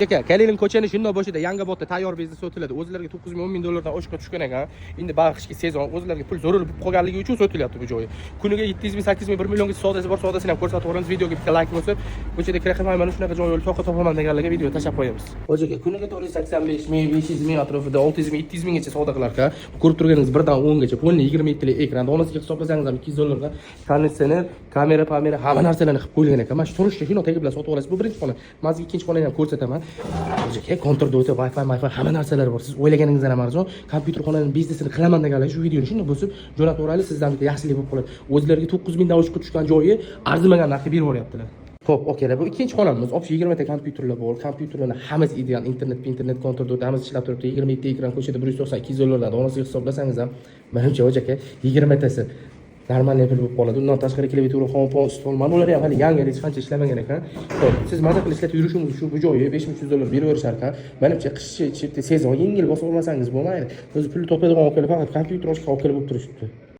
Aka, Kalinin ko'chani shunday boshida Yangiobodda tayyor biznes sotiladi. O'zlariga 9 ming 10 ming dollardan oshga tushgan ekan. Endi bag'ishki sezon o'zlariga pul zarur bo'lib qolganligi uchun sotilyapti bu joyi. Kuniga 700 ming 800 ming 1 millionga sodasi bor, sodasini ham ko'rsatib o'ramiz. Videoga bitta like bosib, ko'chada kira qilmay mana shunaqa joy yo'l to'qqa topaman deganlarga video tashlab qo'yamiz. O'ziga kuniga 485 ming 500 ming atrofida 600 ming 700 minggacha savdo qilar ekan. Ko'rib turganingiz 1 dan 10 gacha qo'lni 27 li ekran. Donasiga hisoblasangiz ham 200 dollarga konditsioner, kamera, hamma narsalarni qilib qo'ygan ekan. Mana shu turishda shuni tegi bilan sotib olasiz. Bu birinchi xona. Mazga ikkinchi xonani ham ko'rsataman. O'ziga kontorda o'ta Wi-Fi hamma narsalar bor. Siz o'ylaganingizdan ham arzon. Kompyuter xonaning biznesini qilaman deganlar shu videoni shunday bosib, jo'natib o'raylik, sizdan bitta yaxshilik bo'lib qoladi. O'zlariga 9 mingdan oshib tushgan joyi arzimagan narxga berib yuboryaptilar. Xo'p, okeylar. Bu ikkinchi xonamiz. Obshi 20 ta kompyuterlar bor. Kompyuterlarni hammasi ideal. Internet kontorda o'ta hammasi ishlab turibdi. 27 ta ekran ko'chada 192 dollardan. Donasiga hisoblasangiz ham, menimcha o'jaka 20 tasi normalniy pul bo'lib qoladi. Undan tashqari klaviatura, kompon, stol, mana ular ham hali yangi, hech qancha ishlamagan ekan. Xo'p, siz maza qilib ishlatib yurishingiz shu bu joyi 5300 dollar berib berishar ekan. Menimcha qishchi sezon yengil bosib olmasangiz bo'lmaydi. O'zi pul topadigan okalar faqat kompyuter ochib olib kelib turishibdi.